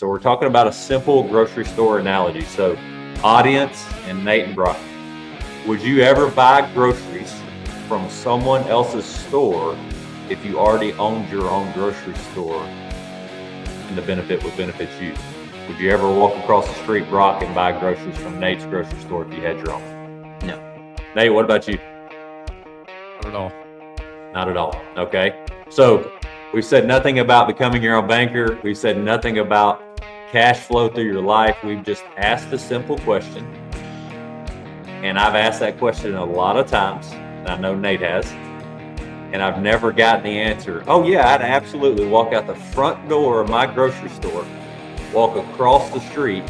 So we're talking about a simple grocery store analogy. So audience and Nate and Brock, would you ever buy groceries from someone else's store if you already owned your own grocery store and the benefit would benefit you? Would you ever walk across the street, Brock, and buy groceries from Nate's grocery store if you had your own? No. Nate, what about you? Not at all. Not at all. Okay. So we've said nothing about becoming your own banker. We've said nothing about cash flow through your life. We've just asked a simple question. And I've asked that question a lot of times. And I know Nate has. And I've never gotten the answer. Oh, yeah, I'd absolutely walk out the front door of my grocery store, walk across the street,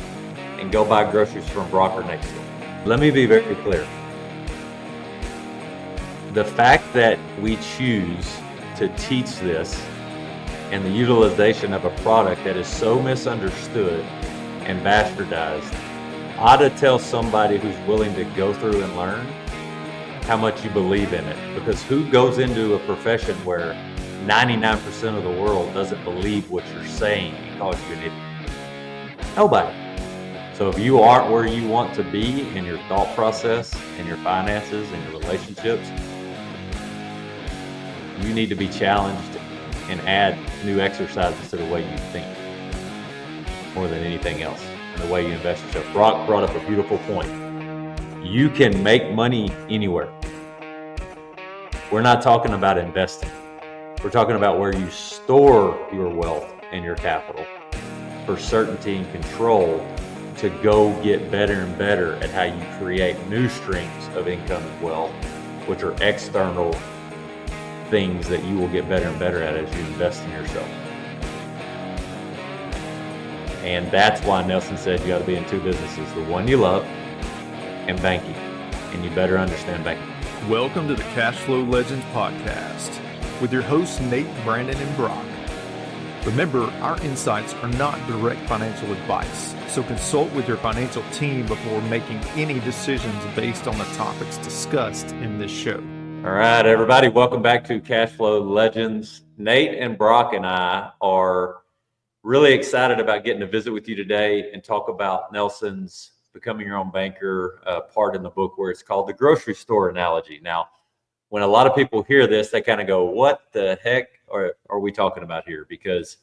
and go buy groceries from Brock or Nate's store. Let me be very clear. The fact that we choose to teach this and the utilization of a product that is so misunderstood and bastardized ought to tell somebody who's willing to go through and learn how much you believe in it. Because who goes into a profession where 99% of the world doesn't believe what you're saying and calls you an idiot? Nobody. So if you aren't where you want to be in your thought process and your finances and your relationships, you need to be challenged and add new exercises to the way you think more than anything else, and the way you invest yourself. Brock brought up a beautiful point. You can make money anywhere. We're not talking about investing. We're talking about where you store your wealth and your capital for certainty and control to go get better and better at how you create new streams of income and wealth, which are external things that you will get better and better at as you invest in yourself. And that's why Nelson said you got to be in two businesses, the one you love and banking. And you better understand banking. Welcome to the Cashflow Legendz podcast with your hosts Nate, Brandon, and Brock. Remember, our insights are not direct financial advice, so consult with your financial team before making any decisions based on the topics discussed in this show. All right, everybody, welcome back to Cashflow Legendz. Nate and Brock and I are really excited about getting to visit with you today and talk about Nelson's Becoming Your Own Banker part in the book where it's called the grocery store analogy. Now, when a lot of people hear this, they kind of go, what the heck are we talking about here? Because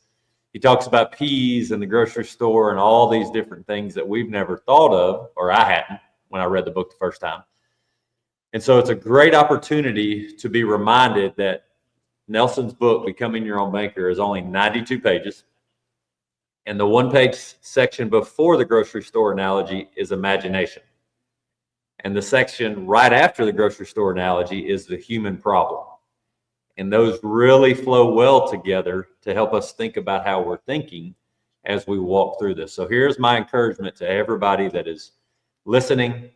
he talks about peas in the grocery store and all these different things that we've never thought of, or I hadn't when I read the book the first time. And so it's a great opportunity to be reminded that Nelson's book, Becoming Your Own Banker, is only 92 pages. And the one-page section before the grocery store analogy is imagination. And the section right after the grocery store analogy is the human problem. And those really flow well together to help us think about how we're thinking as we walk through this. So here's my encouragement to everybody that is listening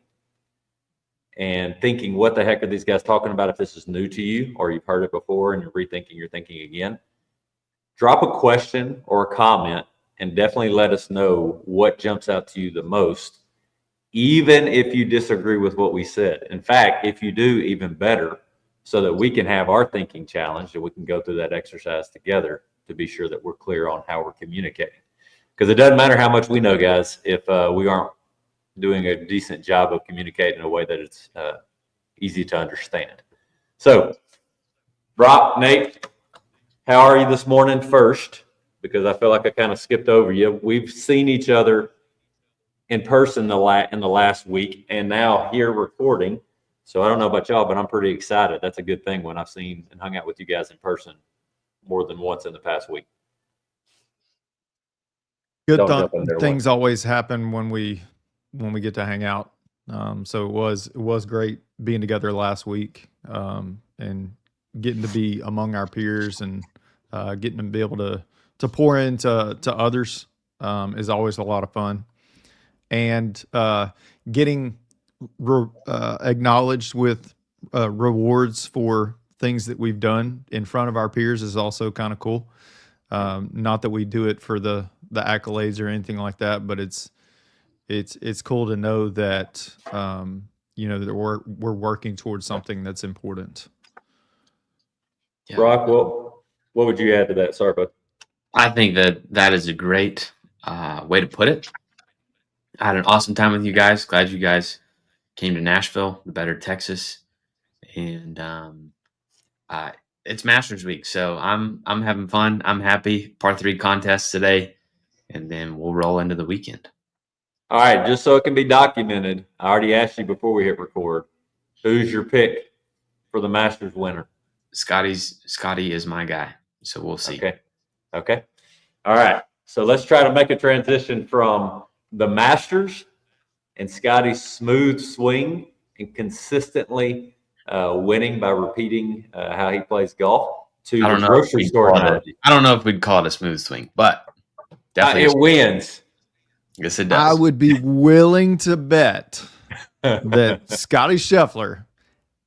and thinking, what the heck are these guys talking about? If this is new to you or you've heard it before and you're rethinking your thinking again, drop a question or a comment and definitely let us know what jumps out to you the most, even if you disagree with what we said. In fact, if you do, even better, so that we can have our thinking challenged and we can go through that exercise together to be sure that we're clear on how we're communicating. Because it doesn't matter how much we know, guys, if we aren't doing a decent job of communicating in a way that it's easy to understand. So, Brock, Nate, how are you this morning first? Because I feel like I kind of skipped over you. We've seen each other in person in the last week and now here recording. So I don't know about y'all, but I'm pretty excited. That's a good thing when I've seen and hung out with you guys in person more than once in the past week. Good things always happen when we get to hang out. So it was great being together last week and getting to be among our peers and getting to be able to pour into others is always a lot of fun. And getting acknowledged with rewards for things that we've done in front of our peers is also kind of cool. Not that we do it for the accolades or anything like that, but it's cool to know that that we're working towards something that's important. Yeah. Brock, what would you add to that? Sorry, bud. I think that is a great way to put it. I had an awesome time with you guys. Glad you guys came to Nashville, the better Texas, and it's Masters Week, so I'm having fun. I'm happy. Par 3 contest today, and then we'll roll into the weekend. All right, just so it can be documented, I already asked you before we hit record. Who's your pick for the Masters winner? Scotty is my guy, so we'll see. Okay. All right. So let's try to make a transition from the Masters and Scotty's smooth swing and consistently winning by repeating how he plays golf to the grocery store analogy. I don't know if we'd call it a smooth swing, but definitely it wins. Yes, it does. I would be willing to bet that Scotty Scheffler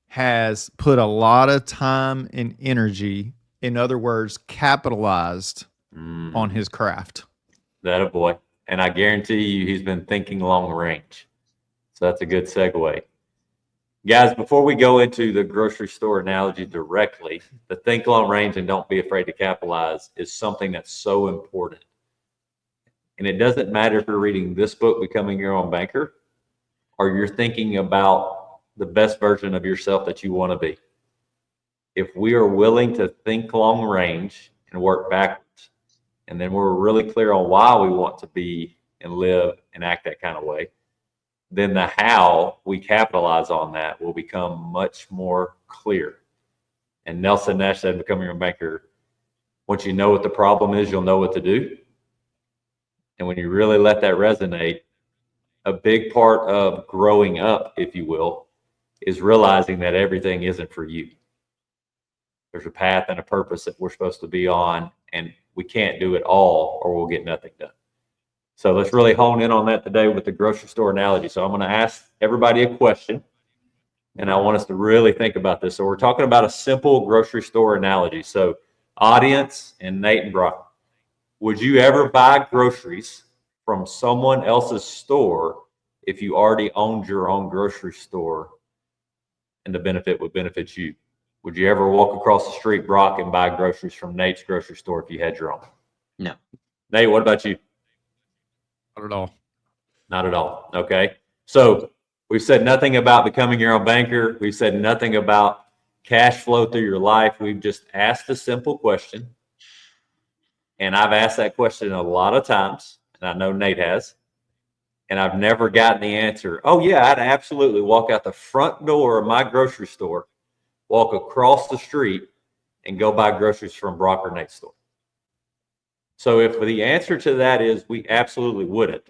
has put a lot of time and energy, in other words, capitalized on his craft. That a boy. And I guarantee you he's been thinking long range. So that's a good segue. Guys, before we go into the grocery store analogy directly, the think long range and don't be afraid to capitalize is something that's so important. And it doesn't matter if you're reading this book, Becoming Your Own Banker, or you're thinking about the best version of yourself that you want to be. If we are willing to think long range and work backwards, and then we're really clear on why we want to be and live and act that kind of way, then the how we capitalize on that will become much more clear. And Nelson Nash said, Becoming Your Own Banker, once you know what the problem is, you'll know what to do. And when you really let that resonate, a big part of growing up, if you will, is realizing that everything isn't for you. There's a path and a purpose that we're supposed to be on, and we can't do it all or we'll get nothing done. So let's really hone in on that today with the grocery store analogy. So I'm going to ask everybody a question, and I want us to really think about this. So we're talking about a simple grocery store analogy. So audience and Nate and Brock, would you ever buy groceries from someone else's store if you already owned your own grocery store and the benefit would benefit you? Would you ever walk across the street, Brock, and buy groceries from Nate's grocery store if you had your own? No. Nate, what about you? Not at all. Not at all. Okay. So we've said nothing about becoming your own banker. We've said nothing about cash flow through your life. We've just asked a simple question. And I've asked that question a lot of times, and I know Nate has. And I've never gotten the answer. Oh, yeah, I'd absolutely walk out the front door of my grocery store, walk across the street, and go buy groceries from Brock or Nate's store. So if the answer to that is we absolutely wouldn't,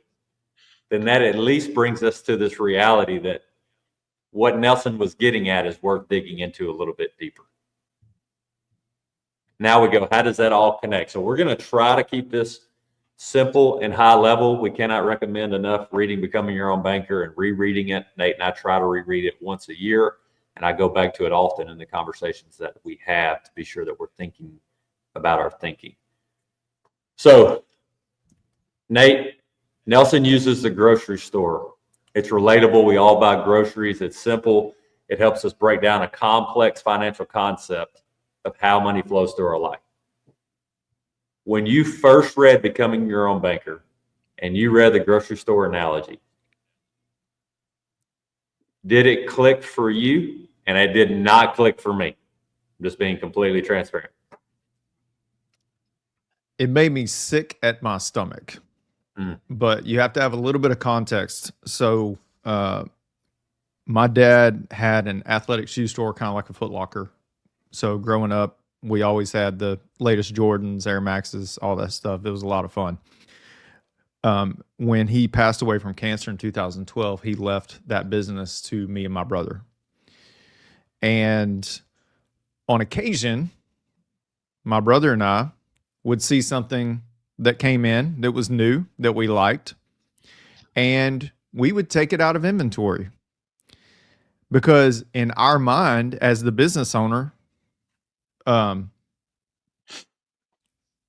then that at least brings us to this reality that what Nelson was getting at is worth digging into a little bit deeper. Now we go, how does that all connect? So we're going to try to keep this simple and high level. We cannot recommend enough reading Becoming Your Own Banker and rereading it. Nate and I try to reread it once a year, and I go back to it often in the conversations that we have to be sure that we're thinking about our thinking. So, Nate, Nelson uses the grocery store. It's relatable. We all buy groceries. It's simple. It helps us break down a complex financial concept of how money flows through our life. When you first read Becoming Your Own Banker and you read the grocery store analogy, did it click for you? And it did not click for me. I'm just being completely transparent. It made me sick at my stomach, but you have to have a little bit of context. So my dad had an athletic shoe store, kind of like a Foot Locker. So growing up, we always had the latest Jordans, Air Maxes, all that stuff. It was a lot of fun. When he passed away from cancer in 2012, he left that business to me and my brother. And on occasion, my brother and I would see something that came in that was new, that we liked, and we would take it out of inventory. Because in our mind, as the business owner,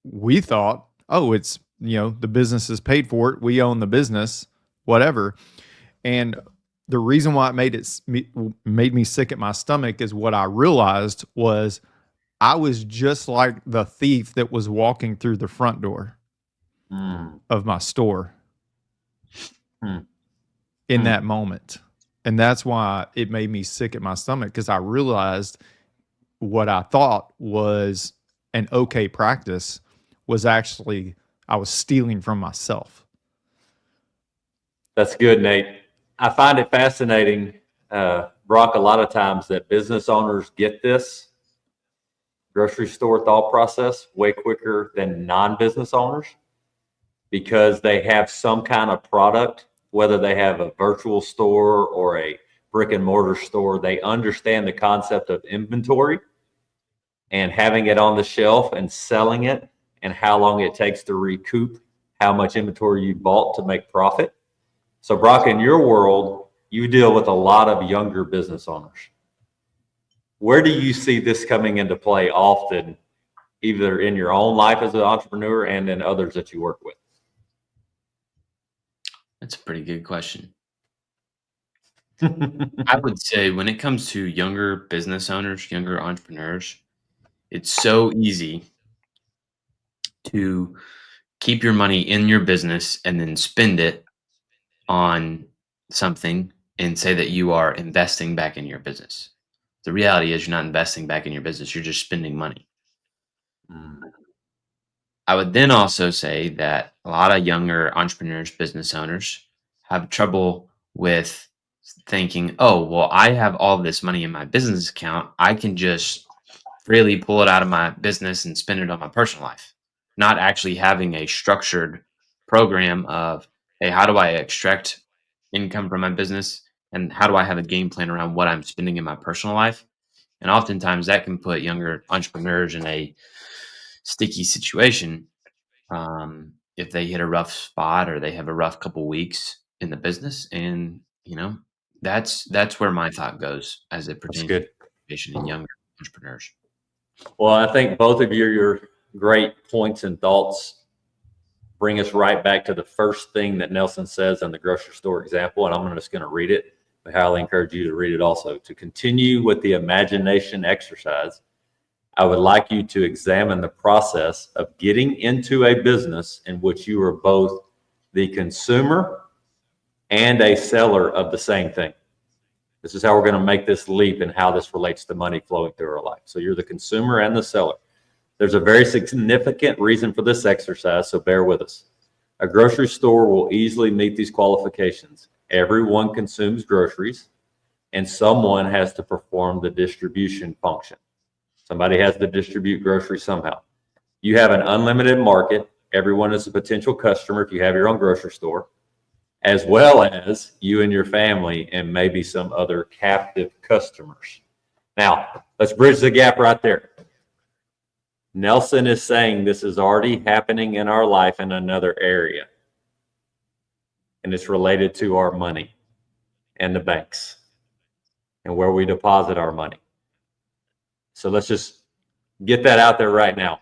we thought, oh, it's, the business is paid for it. We own the business, whatever. And the reason why it made me sick at my stomach is what I realized was I was just like the thief that was walking through the front door. of my store Mm. in that moment. And that's why it made me sick at my stomach, because I realized what I thought was an okay practice was actually I was stealing from myself. That's good, Nate. I find it fascinating, Brock, a lot of times that business owners get this grocery store thought process way quicker than non-business owners, because they have some kind of product, whether they have a virtual store or a brick and mortar store. They understand the concept of inventory and having it on the shelf and selling it, and how long it takes to recoup how much inventory you bought to make profit. So Brock, in your world, you deal with a lot of younger business owners. Where do you see this coming into play often, either in your own life as an entrepreneur and in others that you work with? That's a pretty good question. I would say when it comes to younger business owners, younger entrepreneurs, it's so easy to keep your money in your business and then spend it on something and say that you are investing back in your business. The reality is you're not investing back in your business, you're just spending money. I would then also say that a lot of younger entrepreneurs, business owners have trouble with thinking, oh, well, I have all this money in my business account. I can just freely pull it out of my business and spend it on my personal life. Not actually having a structured program of, hey, how do I extract income from my business? And how do I have a game plan around what I'm spending in my personal life? And oftentimes that can put younger entrepreneurs in a sticky situation if they hit a rough spot or they have a rough couple weeks in the business. And that's where my thought goes as it That's pertains good. to education and younger entrepreneurs. Well, I think both of your great points and thoughts bring us right back to the first thing that Nelson says in the grocery store example, and I'm just going to read it. I highly encourage you to read it also. To continue with the imagination exercise, I would like you to examine the process of getting into a business in which you are both the consumer and a seller of the same thing. This is how we're going to make this leap and how this relates to money flowing through our life. So you're the consumer and the seller. There's a very significant reason for this exercise, so bear with us. A grocery store will easily meet these qualifications. Everyone consumes groceries, and someone has to perform the distribution function. Somebody has to distribute groceries somehow. You have an unlimited market. Everyone is a potential customer if you have your own grocery store, as well as you and your family and maybe some other captive customers. Now, let's bridge the gap right there. Nelson is saying this is already happening in our life in another area, and it's related to our money and the banks and where we deposit our money. So let's just get that out there right now.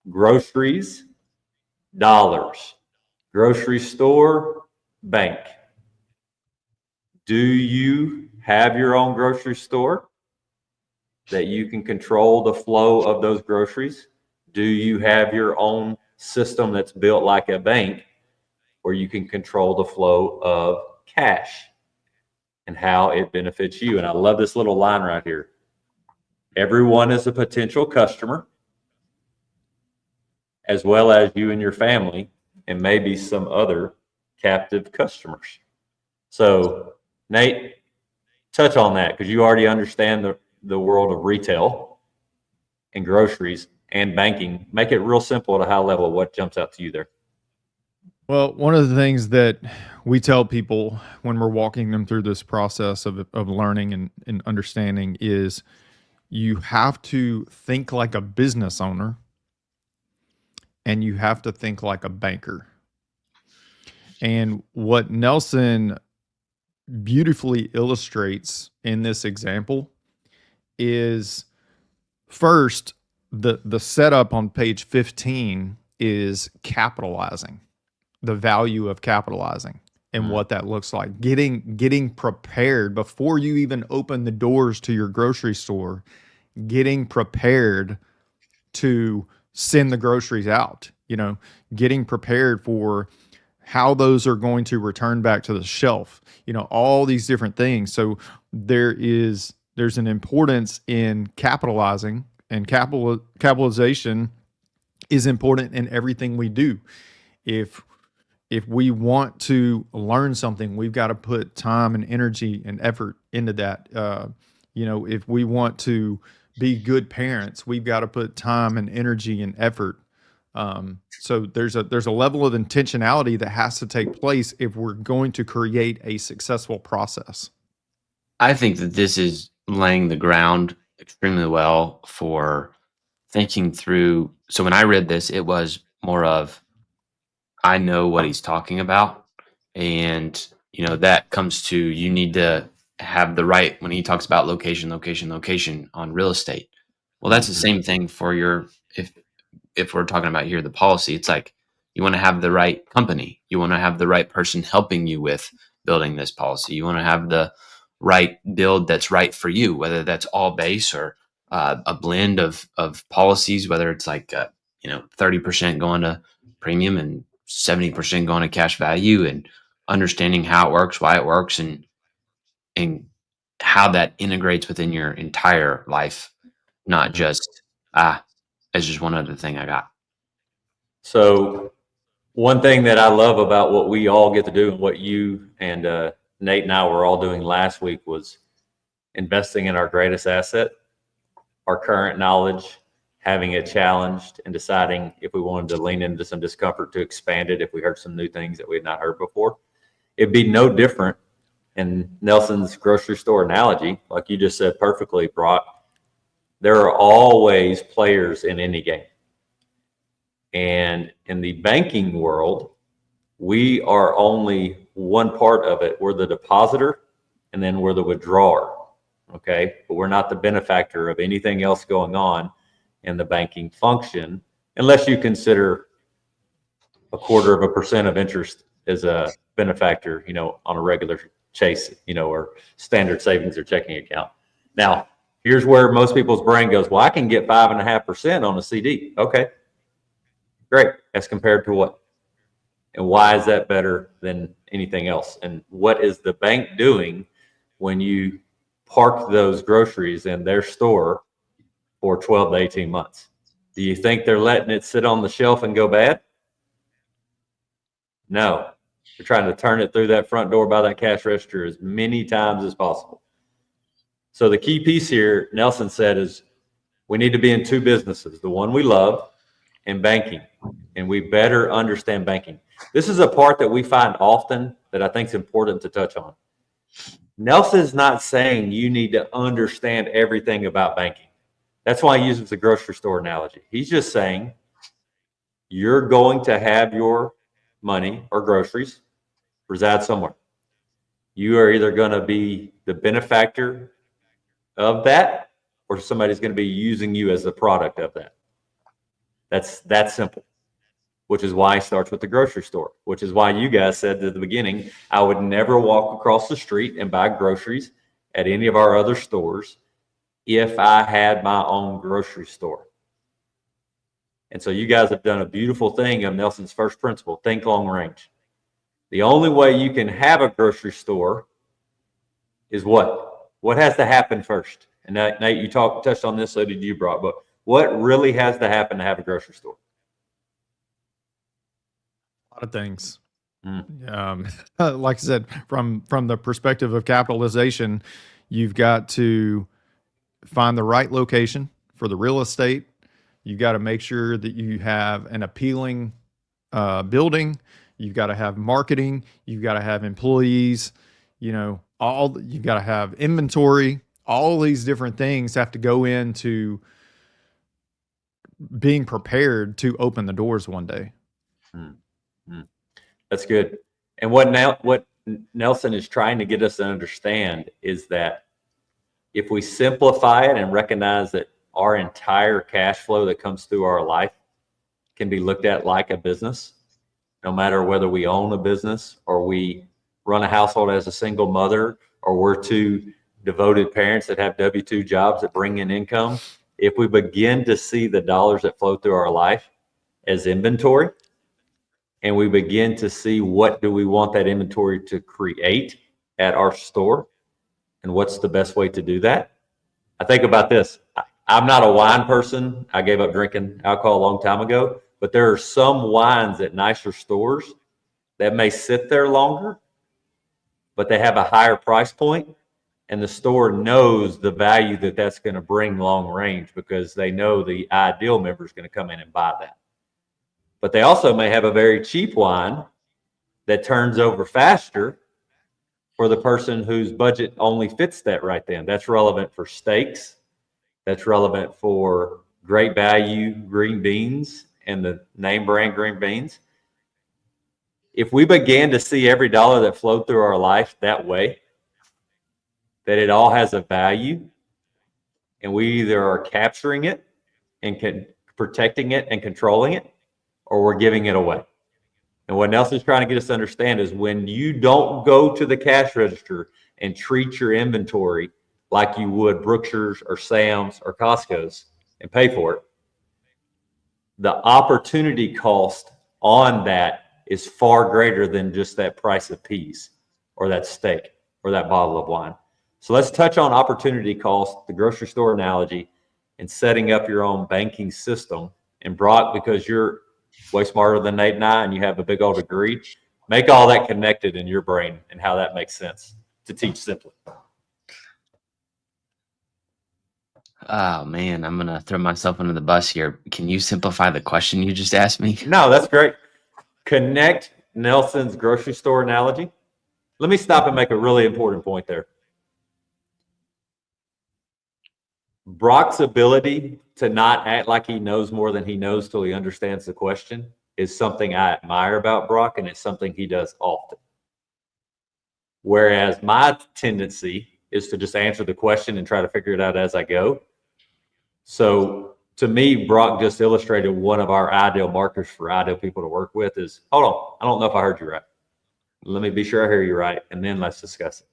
Groceries, dollars. Grocery store, bank. Do you have your own grocery store that you can control the flow of those groceries? Do you have your own system that's built like a bank where you can control the flow of cash and how it benefits you? And I love this little line right here. Everyone is a potential customer, as well as you and your family, and maybe some other captive customers. So, Nate, touch on that, because you already understand the world of retail and groceries and banking. Make it real simple at a high level. What jumps out to you there? Well, one of the things that we tell people when we're walking them through this process of learning and understanding is you have to think like a business owner and you have to think like a banker. And what Nelson beautifully illustrates in this example is, first, the setup on page 15 is capitalizing, the value of capitalizing and what that looks like. Getting prepared before you even open the doors to your grocery store, getting prepared to send the groceries out. getting prepared for how those are going to return back to the shelf, all these different things. So there's an importance in capitalizing, and capitalization is important in everything we do. If we want to learn something, we've got to put time and energy and effort into that. If we want to be good parents, we've got to put time and energy and effort. So there's a level of intentionality that has to take place if we're going to create a successful process. I think that this is laying the ground extremely well for thinking through. So when I read this, it was more of, I know what he's talking about. And, that comes to, you need to have the right, when he talks about location on real estate. Well, that's the same thing for if we're talking about here, the policy. It's like, you want to have the right company. You want to have the right person helping you with building this policy. You want to have the right build that's right for you, whether that's all base or a blend of policies, whether it's like 30% going to premium and 70% going to cash value, and understanding how it works, why it works, and how that integrates within your entire life, not just it's just one other thing I got. So one thing that I love about what we all get to do, and what you and Nate and I were all doing last week, was investing in our greatest asset, our current knowledge, having it challenged, and deciding if we wanted to lean into some discomfort to expand it if we heard some new things that we had not heard before. It'd be no different in Nelson's grocery store analogy, like you just said perfectly, Brock. There are always players in any game. And in the banking world, we are only one part of it. We're the depositor, and then we're the withdrawer. Okay. But we're not the benefactor of anything else going on in the banking function, unless you consider 0.25% of interest as a benefactor, on a regular Chase, or standard savings or checking account. Now, here's where most people's brain goes, well, I can get 5.5% on a CD. Okay. Great. As compared to what? And why is that better than anything else? And what is the bank doing when you park those groceries in their store for 12 to 18 months? Do you think they're letting it sit on the shelf and go bad? No. They're trying to turn it through that front door by that cash register as many times as possible. So the key piece here, Nelson said, is we need to be in two businesses, the one we love and banking, and we better understand banking. This is a part that we find often that I think is important to touch on. Nelson's not saying you need to understand everything about banking. That's why he uses the grocery store analogy. He's just saying you're going to have your money or groceries reside somewhere. You are either going to be the benefactor of that, or somebody's going to be using you as the product of that. That's that simple, which is why it starts with the grocery store, which is why you guys said at the beginning, I would never walk across the street and buy groceries at any of our other stores if I had my own grocery store. And so you guys have done a beautiful thing of Nelson's first principle, think long range. The only way you can have a grocery store is what? What has to happen first? And Nate, you touched on this, so did you, Brock, but what really has to happen to have a grocery store? A lot of things. Like I said, from the perspective of capitalization, you've got to find the right location for the real estate. You've got to make sure that you have an appealing building. You've got to have marketing. You've got to have employees. You've got to have inventory. All these different things have to go into being prepared to open the doors one day. That's good. And what Nelson is trying to get us to understand is that if we simplify it and recognize that our entire cash flow that comes through our life can be looked at like a business, no matter whether we own a business or we run a household as a single mother, or we're two devoted parents that have W-2 jobs that bring in income. If we begin to see the dollars that flow through our life, as inventory, and we begin to see what do we want that inventory to create at our store and what's the best way to do that. I think about this. I'm not a wine person. I gave up drinking alcohol a long time ago, but there are some wines at nicer stores that may sit there longer, but they have a higher price point, and the store knows the value that that's going to bring long range because they know the ideal member is going to come in and buy that. But they also may have a very cheap wine that turns over faster for the person whose budget only fits that right then. That's relevant for steaks. That's relevant for great value green beans and the name brand green beans. If we began to see every dollar that flowed through our life that way, that it all has a value, and we either are capturing it and protecting it and controlling it, or we're giving it away. And what Nelson's trying to get us to understand is when you don't go to the cash register and treat your inventory like you would Brookshire's or Sam's or Costco's and pay for it, the opportunity cost on that is far greater than just that price of peas or that steak or that bottle of wine. So let's touch on opportunity cost, the grocery store analogy, and setting up your own banking system. And Brock, because you're way smarter than Nate and I, and you have a big old degree, make all that connected in your brain and how that makes sense to teach simply. Oh man, I'm gonna throw myself under the bus here. Can you simplify the question you just asked me? No, that's great. Connect Nelson's grocery store analogy. Let me stop and make a really important point there. Brock's ability to not act like he knows more than he knows till he understands the question is something I admire about Brock, and it's something he does often. Whereas my tendency is to just answer the question and try to figure it out as I go. So to me, Brock just illustrated one of our ideal markers for ideal people to work with is, hold on, I don't know if I heard you right. Let me be sure I hear you right, and then let's discuss it.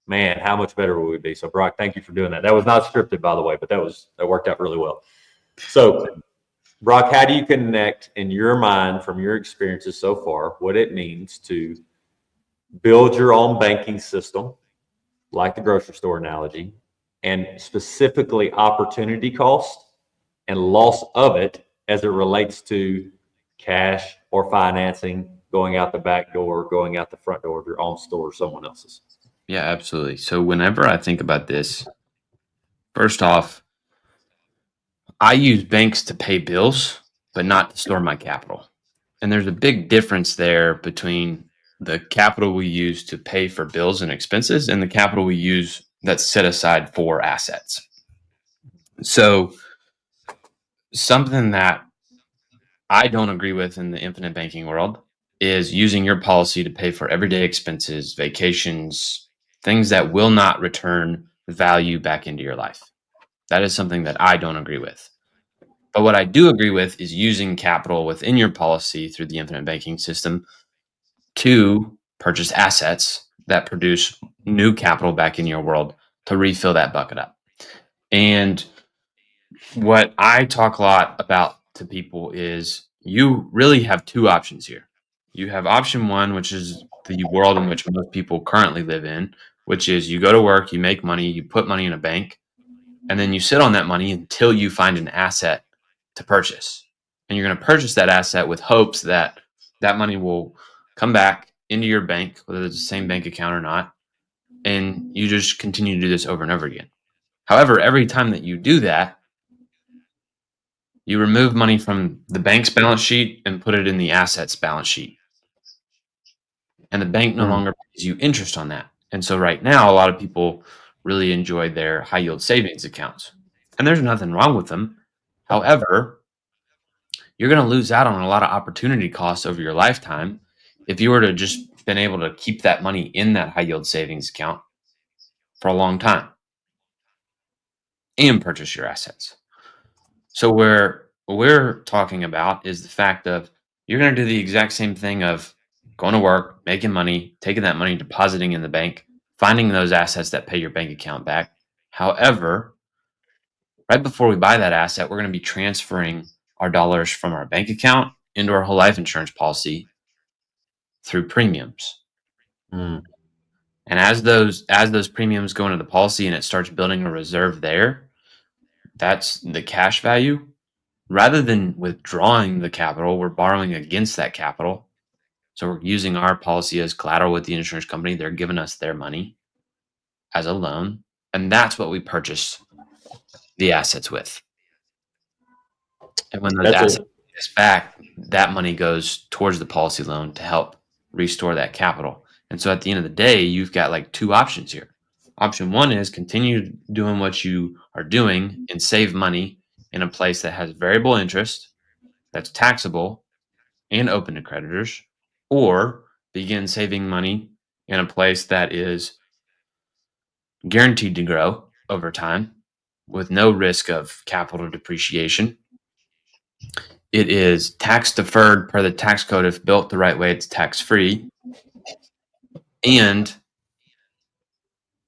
Man, how much better would we be? So Brock, thank you for doing that. That was not scripted, by the way, but that worked out really well. So Brock, how do you connect in your mind from your experiences so far what it means to build your own banking system, like the grocery store analogy, and specifically opportunity cost and loss of it as it relates to cash or financing, going out the back door, going out the front door of your own store or someone else's? Yeah, absolutely. So whenever I think about this, first off, I use banks to pay bills, but not to store my capital. And there's a big difference there between the capital we use to pay for bills and expenses and the capital we use that's set aside for assets. So something that I don't agree with in the infinite banking world is using your policy to pay for everyday expenses, vacations, things that will not return value back into your life. That is something that I don't agree with. But what I do agree with is using capital within your policy through the infinite banking system to purchase assets that produce new capital back in your world to refill that bucket up. And what I talk a lot about to people is you really have two options here. You have option one, which is the world in which most people currently live in, which is you go to work, you make money, you put money in a bank, and then you sit on that money until you find an asset to purchase. And you're going to purchase that asset with hopes that that money will come back into your bank, whether it's the same bank account or not. And you just continue to do this over and over again. However, every time that you do that, you remove money from the bank's balance sheet and put it in the assets balance sheet. And the bank no longer pays you interest on that. And so right now, a lot of people really enjoy their high yield savings accounts. And there's nothing wrong with them. However, you're going to lose out on a lot of opportunity costs over your lifetime if you were to just been able to keep that money in that high yield savings account for a long time and purchase your assets. So where we're talking about is the fact of you're going to do the exact same thing of going to work, making money, taking that money, depositing in the bank, finding those assets that pay your bank account back. However, right before we buy that asset, we're going to be transferring our dollars from our bank account into our whole life insurance policy through premiums. Mm. And as those premiums go into the policy and it starts building a reserve there, that's the cash value. Rather than withdrawing the capital, we're borrowing against that capital. So we're using our policy as collateral with the insurance company. They're giving us their money as a loan. And that's what we purchase the assets with. And when those That's assets a get back, that money goes towards the policy loan to help restore that capital. And so at the end of the day, you've got like two options here. Option one is continue doing what you are doing and save money in a place that has variable interest, that's taxable and open to creditors, or begin saving money in a place that is guaranteed to grow over time with no risk of capital depreciation. It is tax deferred per the tax code. If built the right way, it's tax free. And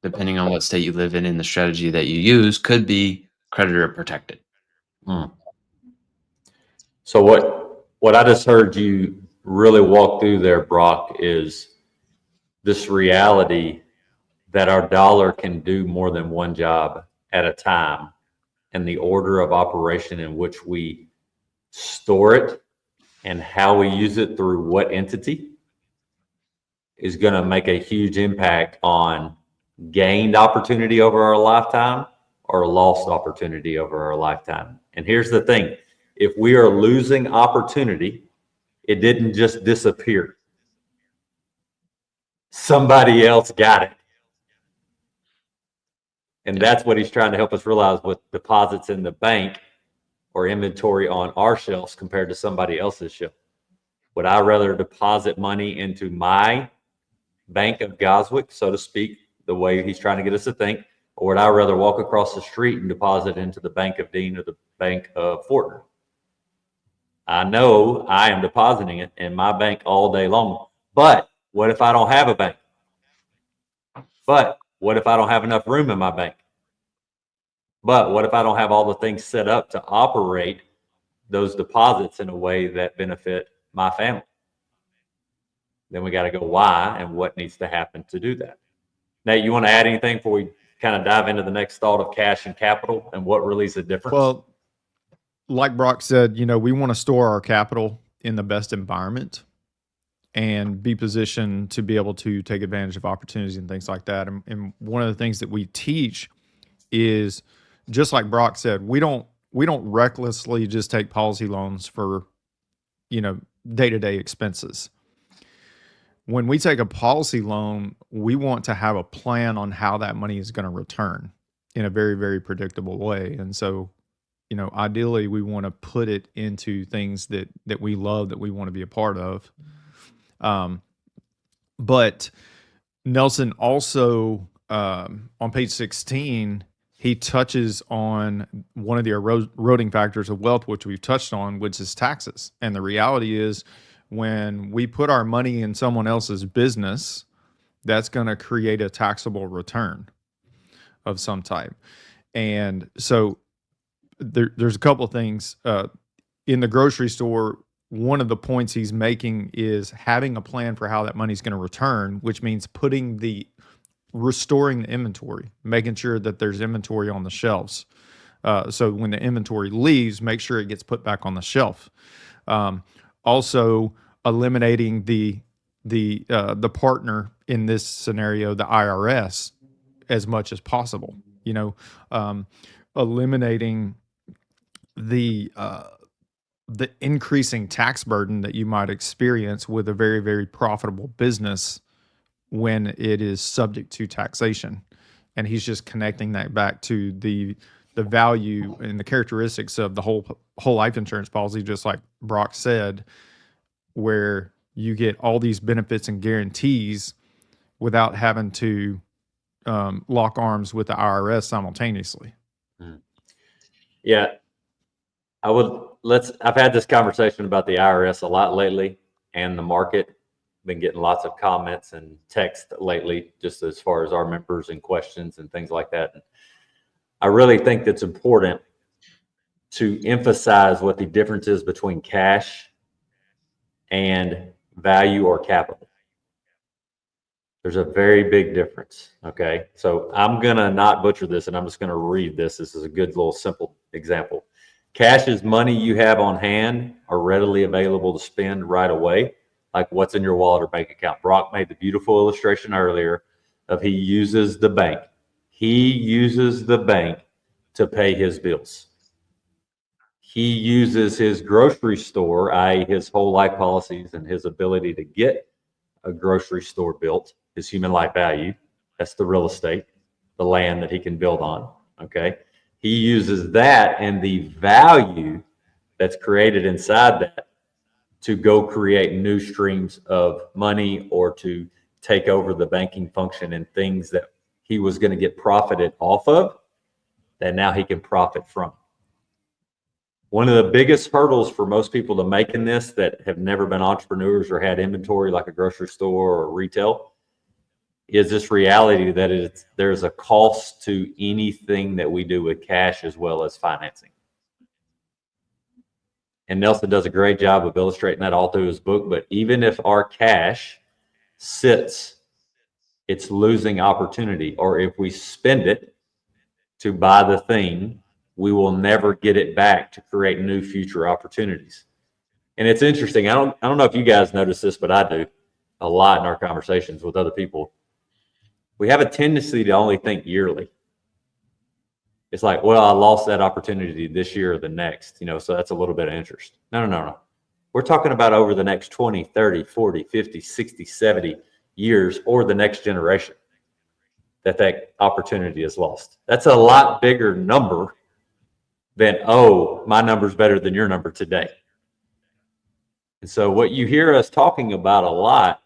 depending on what state you live in and the strategy that you use, could be creditor protected. Mm. So what I just heard you really walk through there, Brock, is this reality that our dollar can do more than one job at a time, and the order of operation in which we store it and how we use it through what entity is going to make a huge impact on gained opportunity over our lifetime or lost opportunity over our lifetime. And here's the thing. If we are losing opportunity, it didn't just disappear. Somebody else got it. And that's what he's trying to help us realize with deposits in the bank or inventory on our shelves compared to somebody else's shelf. Would I rather deposit money into my bank of Goswick, so to speak, the way he's trying to get us to think, or would I rather walk across the street and deposit into the Bank of Dean or the Bank of Fortner? I know I am depositing it in my bank all day long, but what if I don't have a bank? But what if I don't have enough room in my bank? But what if I don't have all the things set up to operate those deposits in a way that benefit my family? Then we got to go why and what needs to happen to do that. Nate, you want to add anything before we kind of dive into the next thought of cash and capital and what really is the difference? Well, like Brock said, we want to store our capital in the best environment and be positioned to be able to take advantage of opportunities and things like that. And one of the things that we teach is, just like Brock said, we don't recklessly just take policy loans for, day-to-day expenses. When we take a policy loan, we want to have a plan on how that money is going to return in a very, very predictable way. And so, ideally we want to put it into things that we love, that we want to be a part of. But Nelson also, on page 16, he touches on one of the eroding factors of wealth, which we've touched on, which is taxes. And the reality is, when we put our money in someone else's business, that's going to create a taxable return of some type. And so there's a couple of things. In the grocery store, one of the points he's making is having a plan for how that money's going to return, which means restoring the inventory, making sure that there's inventory on the shelves. So when the inventory leaves, make sure it gets put back on the shelf. Also eliminating the partner in this scenario, the IRS, as much as possible. Eliminating the increasing tax burden that you might experience with a very, very profitable business when it is subject to taxation. And he's just connecting that back to the value and the characteristics of the whole life insurance policy, just like Brock said, where you get all these benefits and guarantees without having to lock arms with the IRS simultaneously. Yeah, I've had this conversation about the IRS a lot lately and the market. Been getting lots of comments and text lately, just as far as our members and questions and things like that. And I really think that's important to emphasize what the difference is between cash and value or capital. There's a very big difference, okay? So I'm going to not butcher this, and I'm just going to read this. This is a good little simple example. Cash is money you have on hand or readily available to spend right away, like what's in your wallet or bank account. Brock made the beautiful illustration earlier of he uses the bank. He uses the bank to pay his bills. He uses his grocery store, i.e. his whole life policies and his ability to get a grocery store built, his human life value. That's the real estate, the land that he can build on, okay? He uses that and the value that's created inside that to go create new streams of money or to take over the banking function and things that he was going to get profited off of that now he can profit from. One of the biggest hurdles for most people to making this that have never been entrepreneurs or had inventory like a grocery store or retail is this reality that there's a cost to anything that we do with cash as well as financing. And Nelson does a great job of illustrating that all through his book. But even if our cash sits, it's losing opportunity. Or if we spend it to buy the thing, we will never get it back to create new future opportunities. And it's interesting. I don't know if you guys notice this, but I do a lot in our conversations with other people. We have a tendency to only think yearly. It's like, well, I lost that opportunity this year or the next, so that's a little bit of interest. No. We're talking about over the next 20, 30, 40, 50, 60, 70 years or the next generation that opportunity is lost. That's a lot bigger number than, oh, my number's better than your number today. And so what you hear us talking about a lot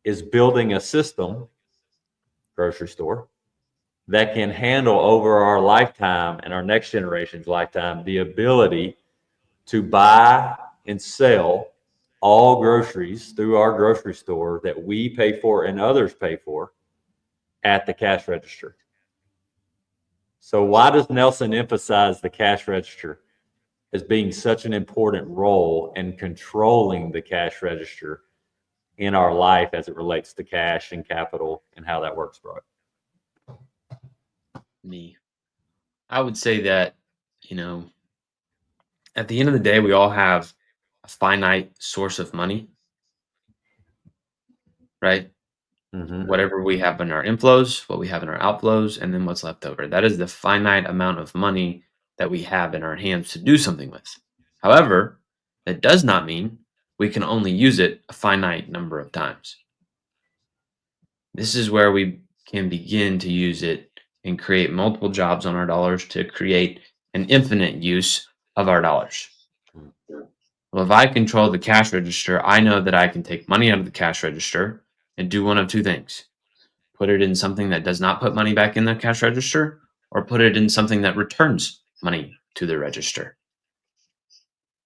is building a system, grocery store, that can handle over our lifetime and our next generation's lifetime the ability to buy and sell all groceries through our grocery store that we pay for and others pay for at the cash register. So why does Nelson emphasize the cash register as being such an important role in controlling the cash register in our life as it relates to cash and capital and how that works, bro? I would say that, at the end of the day, we all have a finite source of money, right? Mm-hmm. Whatever we have in our inflows, what we have in our outflows, and then what's left over. That is the finite amount of money that we have in our hands to do something with. However, that does not mean we can only use it a finite number of times. This is where we can begin to use it and create multiple jobs on our dollars to create an infinite use of our dollars. Well, if I control the cash register, I know that I can take money out of the cash register and do one of two things. Put it in something that does not put money back in the cash register, or put it in something that returns money to the register.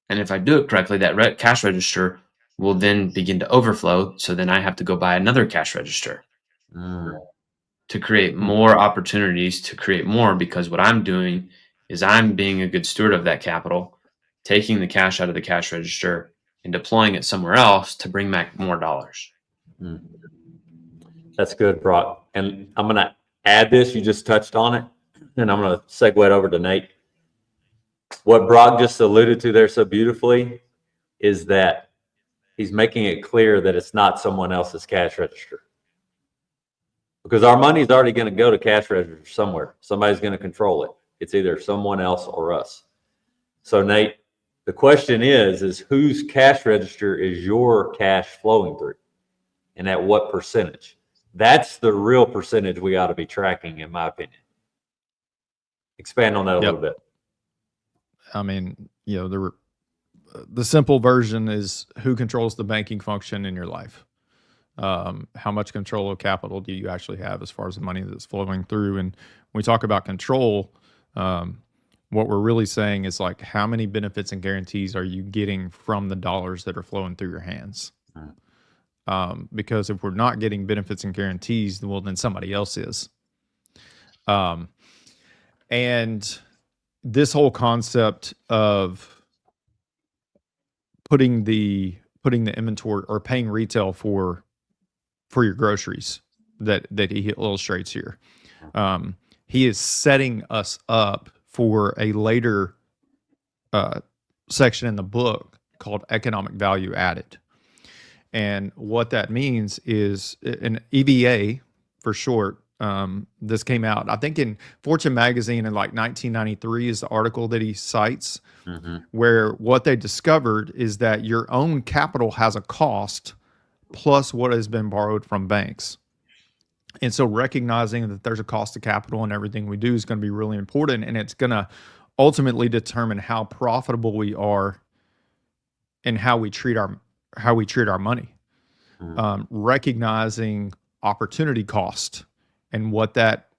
And if I do it correctly, that cash register will then begin to overflow. So then I have to go buy another cash register to create more opportunities to create more, because what I'm doing is I'm being a good steward of that capital, taking the cash out of the cash register and deploying it somewhere else to bring back more dollars. That's good, Brock. And I'm going to add this. You just touched on it, and I'm going to segue it over to Nate. What Brock just alluded to there so beautifully is that he's making it clear that it's not someone else's cash register. Because our money is already going to go to cash register somewhere. Somebody's going to control it. It's either someone else or us. So Nate, the question is whose cash register is your cash flowing through? And at what percentage? That's the real percentage we ought to be tracking, in my opinion. Expand on that a little bit. I mean, the simple version is who controls the banking function in your life. How much control of capital do you actually have as far as the money that's flowing through? And when we talk about control, what we're really saying is like, how many benefits and guarantees are you getting from the dollars that are flowing through your hands? Because if we're not getting benefits and guarantees, well, then somebody else is. And this whole concept of putting the inventory or paying retail for your groceries that he illustrates here. He is setting us up for a later section in the book called economic value added. And what that means is an EVA for short. This came out, I think, in Fortune magazine in like 1993 is the article that he cites, where what they discovered is that your own capital has a cost plus what has been borrowed from banks. And so recognizing that there's a cost of capital and everything we do is going to be really important. And it's going to ultimately determine how profitable we are and how we treat our money. Recognizing opportunity cost and what that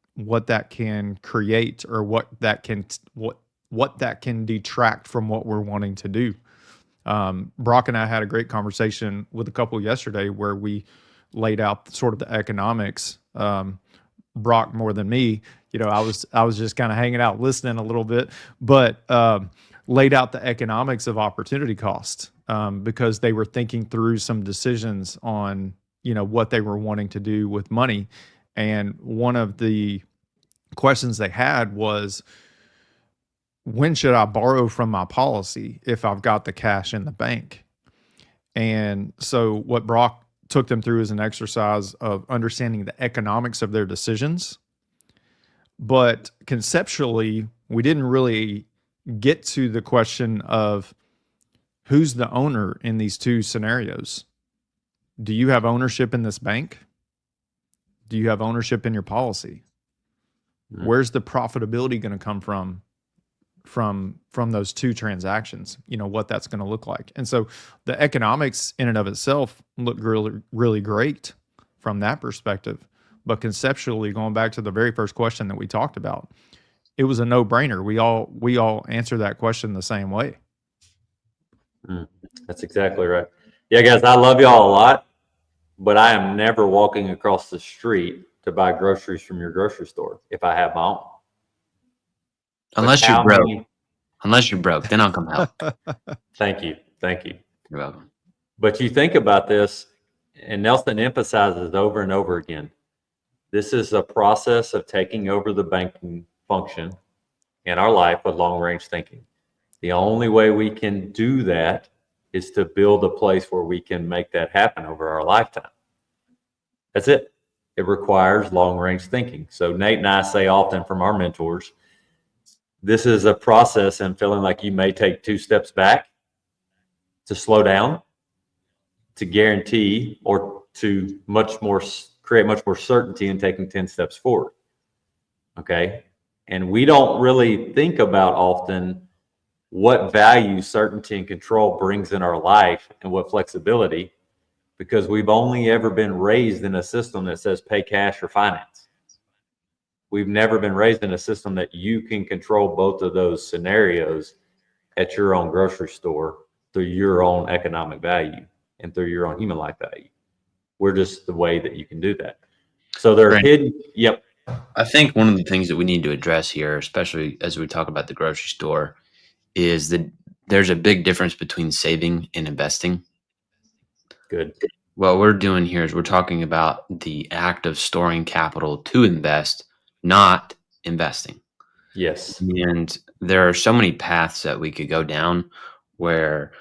can create, or what that can detract from what we're wanting to do. Brock and I had a great conversation with a couple yesterday where we laid out sort of the economics. Brock more than me, I was just kind of hanging out listening a little bit, but laid out the economics of opportunity cost, because they were thinking through some decisions on what they were wanting to do with money. And one of the questions they had was, when should I borrow from my policy if I've got the cash in the bank? And so what Brock took them through is an exercise of understanding the economics of their decisions. But conceptually, we didn't really get to the question of who's the owner in these two scenarios. Do you have ownership in this bank? Do you have ownership in your policy? Where's the profitability going to come from those two transactions? What that's going to look like. And so the economics in and of itself look really, really great from that perspective. But conceptually, going back to the very first question that we talked about, it was a no-brainer. We all answer that question the same way. That's exactly right. Yeah, guys, I love y'all a lot, but I am never walking across the street to buy groceries from your grocery store if I have my own. Unless you're broke. Unless you're broke, then I'll come help. Thank you. You're welcome. But you think about this, and Nelson emphasizes over and over again, this is a process of taking over the banking function in our life with long-range thinking. The only way we can do that is to build a place where we can make that happen over our lifetime. That's it. It requires long-range thinking. So Nate and I say often from our mentors, this is a process, and feeling like you may take 2 steps back to slow down, to guarantee, or to create much more certainty in taking 10 steps forward. Okay. And we don't really think about often what value certainty and control brings in our life, and what flexibility, because we've only ever been raised in a system that says pay cash or finance. We've never been raised in a system that you can control both of those scenarios at your own grocery store through your own economic value and through your own human life value. We're just the way that you can do that. So they're hidden. Yep. I think one of the things that we need to address here, especially as we talk about the grocery store, is that there's a big difference between saving and investing. Good. What we're doing here is we're talking about the act of storing capital to invest, not investing. Yes. And there are so many paths that we could go down where,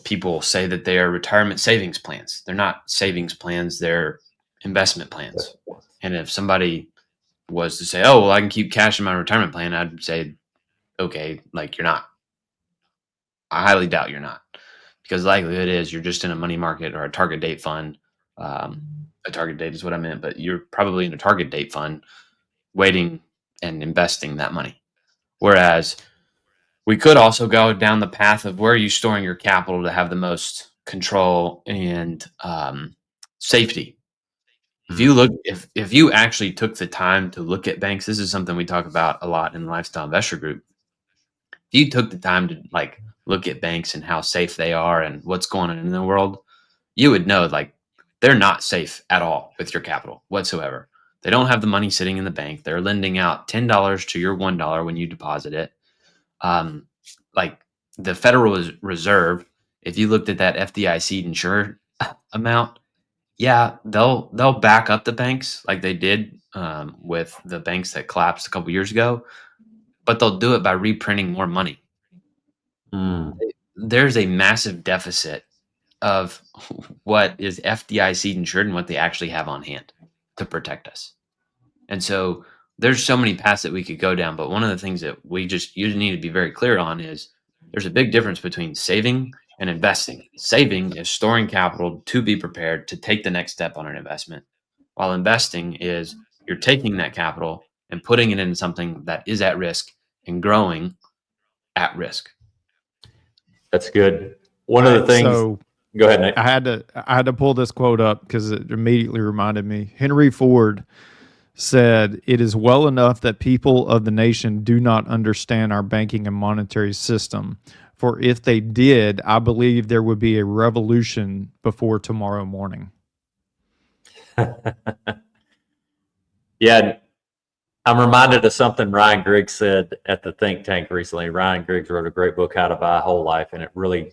people say that they are retirement savings plans. They're not savings plans, they're investment plans. And if somebody was to say, oh, well, I can keep cash in my retirement plan, I'd say, okay, like you're not. I highly doubt you're not, because the likelihood is you're just in a money market or a target date fund. A target date is what I meant, but you're probably in a target date fund waiting and investing that money. Whereas we could also go down the path of where are you storing your capital to have the most control and safety. If you look, if you actually took the time to look at banks, this is something we talk about a lot in the Lifestyle Investor Group. If you took the time to look at banks and how safe they are and what's going on in the world, you would know they're not safe at all with your capital whatsoever. They don't have the money sitting in the bank. They're lending out $10 to your $1 when you deposit it. like the Federal Reserve, if you looked at that FDIC insured amount, yeah, they'll back up the banks like they did with the banks that collapsed a couple years ago, but they'll do it by reprinting more money. There's a massive deficit of what is FDIC insured and what they actually have on hand to protect us. And so there's so many paths that we could go down, but one of the things that you need to be very clear on is there's a big difference between saving and investing. Saving is storing capital to be prepared to take the next step on an investment, while investing is you're taking that capital and putting it into something that is at risk and growing at risk. That's good. One of the things. So go ahead, Nate. I had to pull this quote up because it immediately reminded me. Henry Ford said, "It is well enough that people of the nation do not understand our banking and monetary system. For if they did, I believe there would be a revolution before tomorrow morning." Yeah, I'm reminded of something Ryan Griggs said at the think tank recently. Ryan Griggs wrote a great book, How to Buy a Whole Life, and it really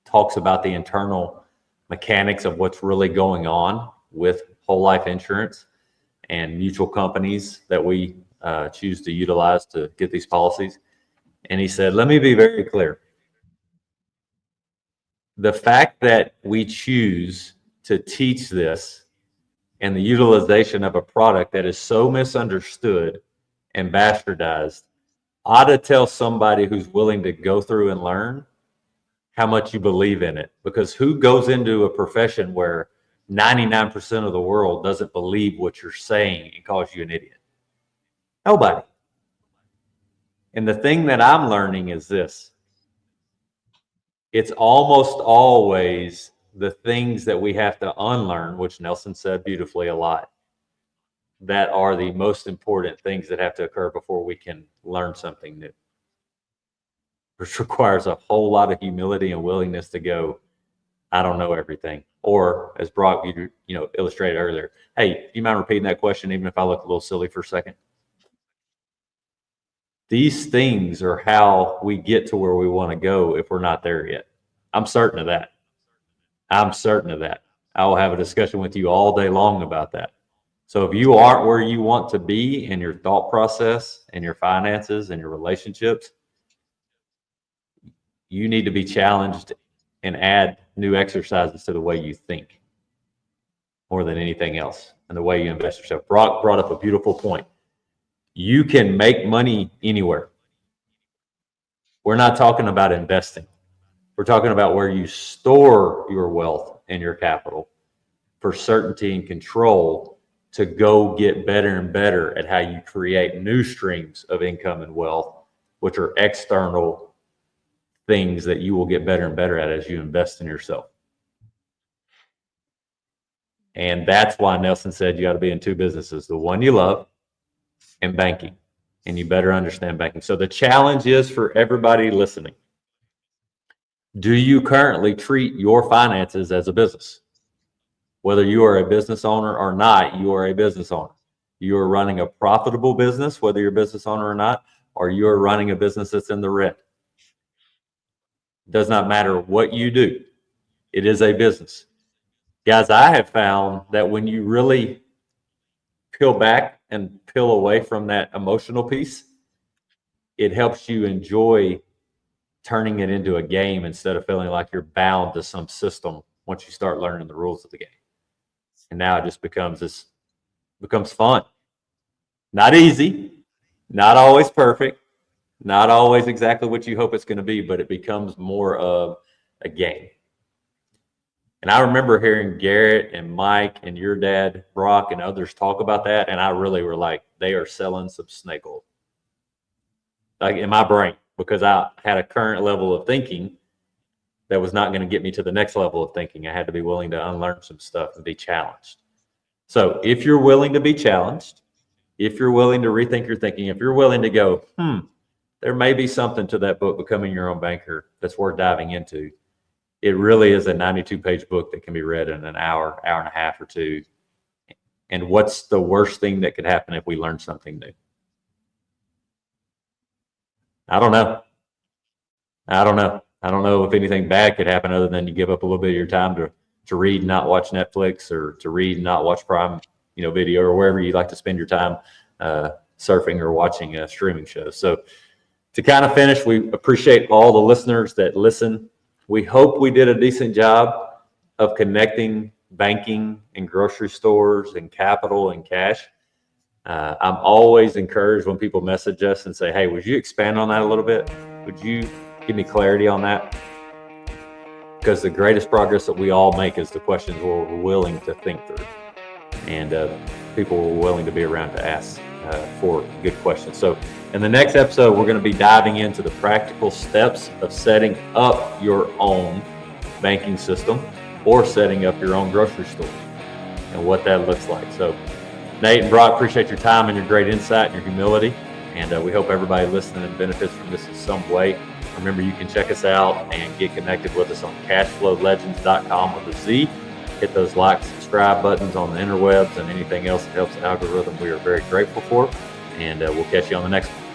talks about the internal mechanics of what's really going on with whole life insurance and mutual companies that we choose to utilize to get these policies. And he said, let me be very clear. The fact that we choose to teach this and the utilization of a product that is so misunderstood and bastardized ought to tell somebody who's willing to go through and learn how much you believe in it. Because who goes into a profession where 99% of the world doesn't believe what you're saying and calls you an idiot? Nobody. And the thing that I'm learning is this. It's almost always the things that we have to unlearn, which Nelson said beautifully a lot, that are the most important things that have to occur before we can learn something new, which requires a whole lot of humility and willingness to go, I don't know everything. Or as Brock illustrated earlier, hey, do you mind repeating that question even if I look a little silly for a second? These things are how we get to where we want to go if we're not there yet. I'm certain of that. I will have a discussion with you all day long about that. So if you aren't where you want to be in your thought process and your finances and your relationships, you need to be challenged and add new exercises to the way you think more than anything else and the way you invest yourself. Brock brought up a beautiful point. You can make money anywhere. We're not talking about investing. We're talking about where you store your wealth and your capital for certainty and control to go get better and better at how you create new streams of income and wealth, which are external things that you will get better and better at as you invest in yourself. And that's why Nelson said you got to be in two businesses, the one you love and banking. And you better understand banking. So the challenge is for everybody listening. Do you currently treat your finances as a business? Whether you are a business owner or not, you are a business owner. You are running a profitable business, whether you're a business owner or not, or you're running a business that's in the red. It does not matter what you do. It is a business. Guys, I have found that when you really peel back and peel away from that emotional piece, it helps you enjoy turning it into a game instead of feeling like you're bound to some system once you start learning the rules of the game. And now it just becomes fun. Not easy, not always perfect, not always exactly what you hope it's going to be, but it becomes more of a game. And I remember hearing Garrett and Mike and your dad, Brock, and others talk about that. And I really were like, they are selling some snake oil. Like in my brain, because I had a current level of thinking that was not going to get me to the next level of thinking. I had to be willing to unlearn some stuff and be challenged. So if you're willing to be challenged, if you're willing to rethink your thinking, if you're willing to go, there may be something to that book, Becoming Your Own Banker, that's worth diving into. It really is a 92-page book that can be read in an hour, hour and a half or two. And what's the worst thing that could happen if we learn something new? I don't know. I don't know. I don't know if anything bad could happen other than you give up a little bit of your time to read and not watch Netflix, or to read and not watch Prime, video, or wherever you like to spend your time surfing or watching streaming shows. So to kind of finish, we appreciate all the listeners that listen. We hope we did a decent job of connecting banking and grocery stores and capital and cash. I'm always encouraged when people message us and say, hey, would you expand on that a little bit? Would you give me clarity on that? Because the greatest progress that we all make is the questions we're willing to think through. And people are willing to be around to ask for good questions. So in the next episode, we're going to be diving into the practical steps of setting up your own banking system or setting up your own grocery store and what that looks like. So Nate and Brock, appreciate your time and your great insight and your humility. And we hope everybody listening benefits from this in some way. Remember, you can check us out and get connected with us on cashflowlegendz.com with a Z. Hit those like, subscribe buttons on the interwebs, and anything else that helps the algorithm we are very grateful for. And we'll catch you on the next one.